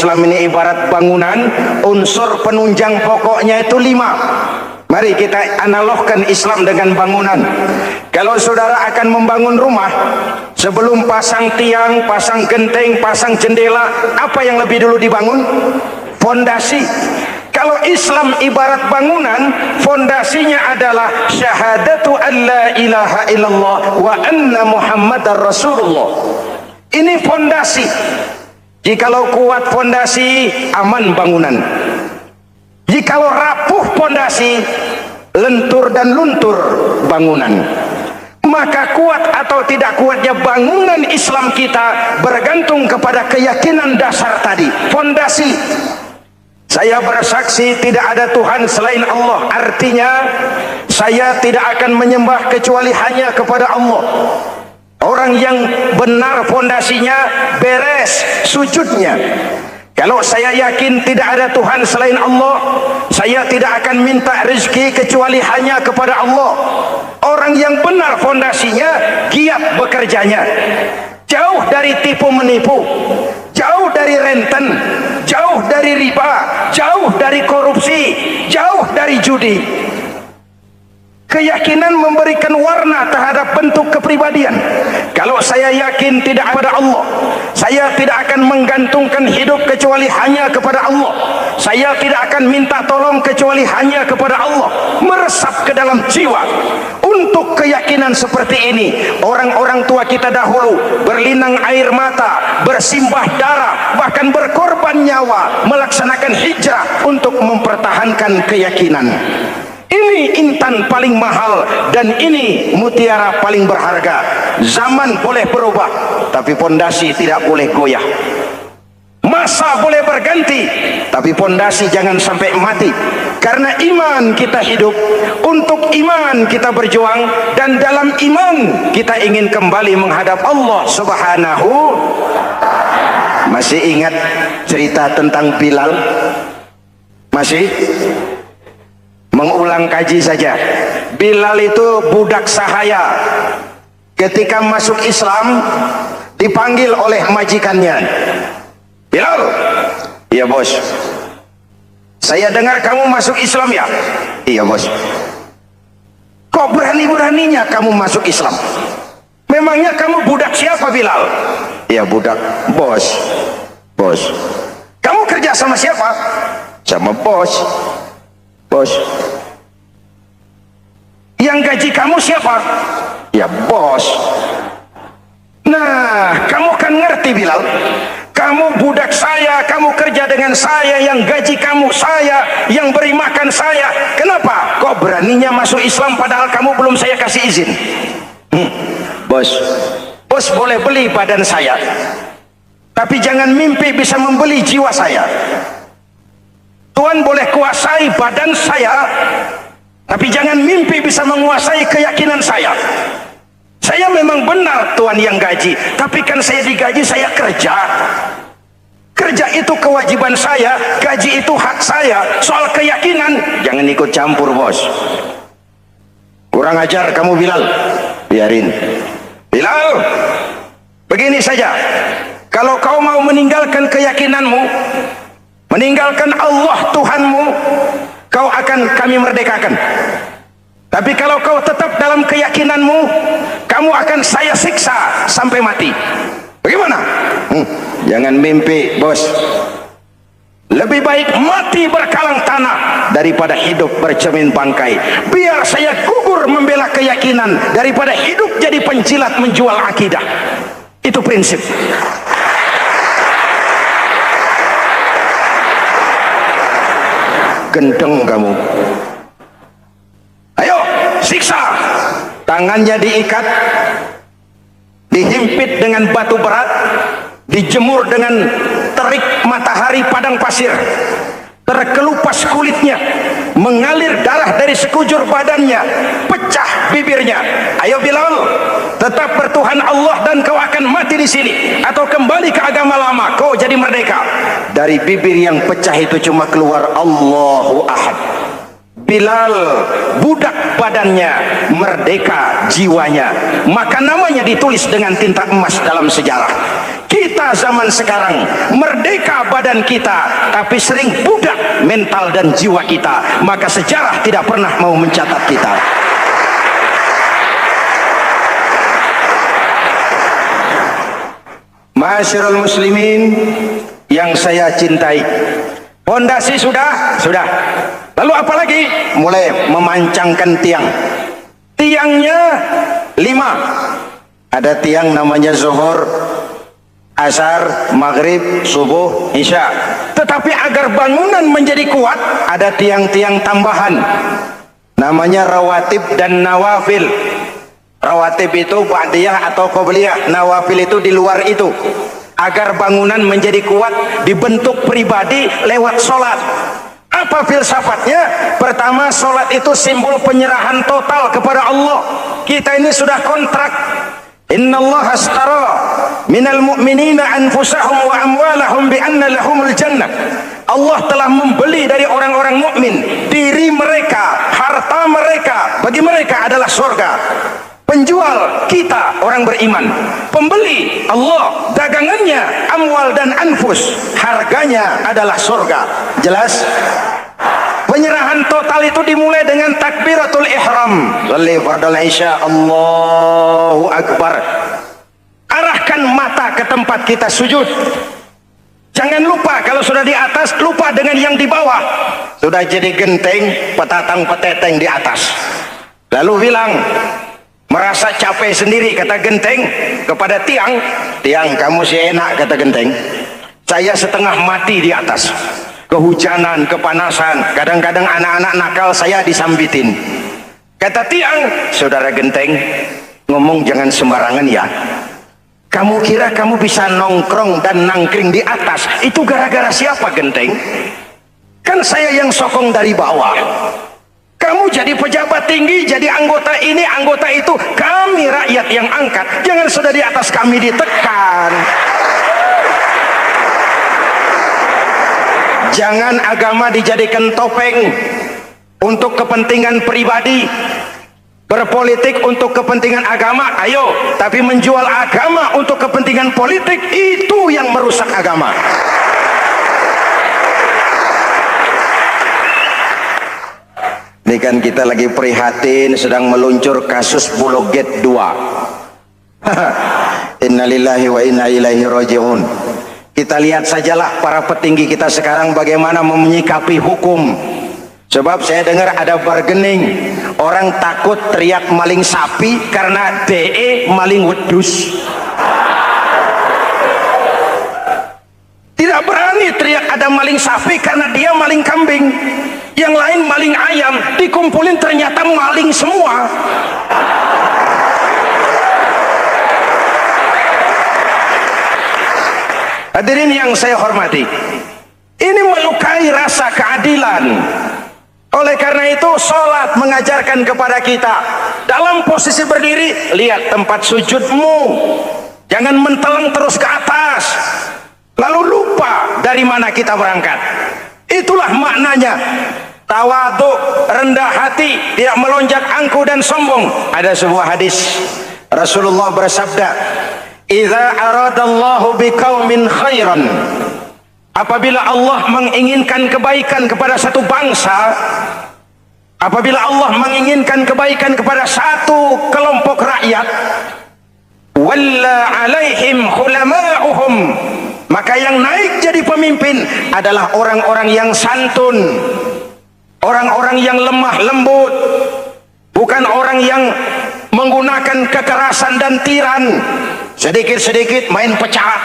Islam ini ibarat bangunan, unsur penunjang pokoknya itu 5. Mari kita analogkan Islam dengan bangunan. Kalau saudara akan membangun rumah, sebelum pasang tiang, pasang genteng, pasang jendela, apa yang lebih dulu dibangun? Fondasi. Kalau Islam ibarat bangunan, fondasinya adalah syahadatu an la ilaha illallah wa anna muhammadar rasulullah. Ini fondasi. Jikalau kuat fondasi, aman bangunan. Jikalau rapuh fondasi, lentur dan luntur bangunan. Maka kuat atau tidak kuatnya bangunan Islam kita bergantung kepada keyakinan dasar tadi, fondasi. Saya bersaksi tidak ada Tuhan selain Allah. Artinya saya tidak akan menyembah kecuali hanya kepada Allah. Orang yang benar fondasinya beres sujudnya. Kalau saya yakin tidak ada Tuhan selain Allah, saya tidak akan minta rezeki kecuali hanya kepada Allah. Orang yang benar fondasinya, giat bekerjanya, jauh dari tipu menipu, jauh dari renten, jauh dari riba, jauh dari korupsi, jauh dari judi. Keyakinan memberikan warna terhadap bentuk kepribadian. Kalau saya yakin tidak pada Allah, saya tidak akan menggantungkan hidup kecuali hanya kepada Allah. Saya tidak akan minta tolong kecuali hanya kepada Allah. Meresap ke dalam jiwa. Untuk keyakinan seperti ini, orang-orang tua kita dahulu berlinang air mata, bersimbah darah, bahkan berkorban nyawa, melaksanakan hijrah untuk mempertahankan keyakinan. Ini intan paling mahal dan ini mutiara paling berharga. Zaman boleh berubah, tapi pondasi tidak boleh goyah. Masa boleh berganti, tapi pondasi jangan sampai mati. Karena iman kita hidup, untuk iman kita berjuang, dan dalam iman kita ingin kembali menghadap Allah Subhanahu. Masih ingat cerita tentang Bilal? Masih? Mengulang kaji saja. Bilal itu budak sahaya. Ketika masuk Islam, dipanggil oleh majikannya. Bilal, iya bos. Saya dengar kamu masuk Islam ya? Iya bos. Kok berani-beraninya kamu masuk Islam? Memangnya kamu budak siapa Bilal? Iya budak bos. Bos. Kamu kerja sama siapa? Sama bos. Bos. Yang gaji kamu siapa? Ya bos. Nah, kamu kan ngerti Bilal, kamu budak saya, kamu kerja dengan saya, yang gaji kamu saya, yang beri makan saya. Kenapa? Kok beraninya masuk Islam padahal kamu belum saya kasih izin? Bos, bos boleh beli badan saya, tapi jangan mimpi bisa membeli jiwa saya. Tuhan boleh kuasai badan saya, tapi jangan mimpi bisa menguasai keyakinan saya. Saya memang benar Tuhan yang gaji, tapi kan saya digaji, saya kerja. Kerja itu kewajiban saya, gaji itu hak saya. Soal keyakinan, jangan ikut campur bos. Kurang ajar kamu Bilal. Biarin. Bilal, begini saja. Kalau kau mau meninggalkan keyakinanmu, meninggalkan Allah Tuhanmu, kau akan kami merdekakan. Tapi kalau kau tetap dalam keyakinanmu, kamu akan saya siksa sampai mati. Bagaimana? Jangan mimpi bos. Lebih baik mati berkalang tanah daripada hidup bercermin bangkai. Biar saya gugur membela keyakinan daripada hidup jadi penjilat menjual akidah. Itu prinsip. Gendeng kamu. Ayo siksa. Tangannya diikat, dihimpit dengan batu berat, dijemur dengan terik matahari padang pasir, terkelupas kulitnya, mengalir darah dari sekujur badannya, pecah bibirnya. Ayo Bilal, tetap bertuhan Allah dan kau akan mati di sini, atau kembali ke agama lama, kau jadi merdeka. Dari bibir yang pecah itu cuma keluar Allahu Ahad. Bilal, budak badannya, merdeka jiwanya. Maka namanya ditulis dengan tinta emas dalam sejarah. Kita zaman sekarang merdeka badan kita, tapi sering budak mental dan jiwa kita. Maka sejarah tidak pernah mau mencatat kita. Ma'asyiral muslimin yang saya cintai, pondasi sudah. Lalu apa lagi? Mulai memancangkan tiang. Tiangnya 5. Ada tiang namanya zuhur, asar, maghrib, subuh, isya. Tetapi agar bangunan menjadi kuat, ada tiang-tiang tambahan namanya rawatib dan nawafil. Rawatib itu ba'diyah atau qobliyah, nawafil itu di luar itu. Agar bangunan menjadi kuat, dibentuk pribadi lewat sholat. Apa filsafatnya? Pertama, sholat itu simbol penyerahan total kepada Allah. Kita ini sudah kontrak. Innallaha ashtara minal mu'minina anfusahum wa amwalahum bi anna lahumul jannah. Allah telah membeli dari orang-orang mukmin diri mereka, harta mereka, bagi mereka adalah surga. Penjual kita orang beriman, pembeli Allah, dagangannya amwal dan anfus, harganya adalah surga. Jelas? Penyerahan total itu dimulai dengan takbiratul ihram. Shalli fardal isya, Allahu akbar. Arahkan mata ke tempat kita sujud. Jangan lupa kalau sudah di atas, lupa dengan yang di bawah. Sudah jadi genteng, petatang peteteng di atas. Lalu bilang, merasa capek sendiri, kata genteng kepada tiang, tiang kamu sih enak, kata genteng, saya setengah mati di atas, kehujanan, kepanasan, kadang-kadang anak-anak nakal saya disambitin. Kata tiang, saudara genteng, ngomong jangan sembarangan ya. Kamu kira kamu bisa nongkrong dan nangkring di atas, itu gara-gara siapa genteng? Kan saya yang sokong dari bawah. Kamu jadi pejabat tinggi, jadi anggota ini, anggota itu. Kami rakyat yang angkat. Jangan sudah di atas kami ditekan. Jangan agama dijadikan topeng untuk kepentingan pribadi. Berpolitik untuk kepentingan agama, ayo. Tapi menjual agama untuk kepentingan politik, itu yang merusak agama. Ini kan kita lagi prihatin sedang meluncur kasus Pulau Gate 2. Innalillahi wa inna ilaihi raji'un. Kita lihat sajalah para petinggi kita sekarang bagaimana menyikapi hukum. Sebab saya dengar ada bargaining, orang takut teriak maling sapi karena DE maling wedus. Tidak berani teriak ada maling sapi karena dia maling kambing. Yang lain maling ayam, dikumpulin ternyata maling semua. Hadirin yang saya hormati, ini melukai rasa keadilan. Oleh karena itu, sholat mengajarkan kepada kita, dalam posisi berdiri, lihat tempat sujudmu. Jangan menteleng terus ke atas, lalu lupa dari mana kita berangkat. Itulah maknanya tawadhu, rendah hati, tidak melonjak angku dan sombong. Ada sebuah hadis Rasulullah bersabda, "Idza aradallahu biqaumin khairan." Apabila Allah menginginkan kebaikan kepada satu bangsa, apabila Allah menginginkan kebaikan kepada satu kelompok rakyat, walla alaihim khulama'uhum, maka yang naik jadi pemimpin adalah orang-orang yang santun, orang-orang yang lemah lembut, bukan orang yang menggunakan kekerasan dan tiran, sedikit-sedikit main pecat,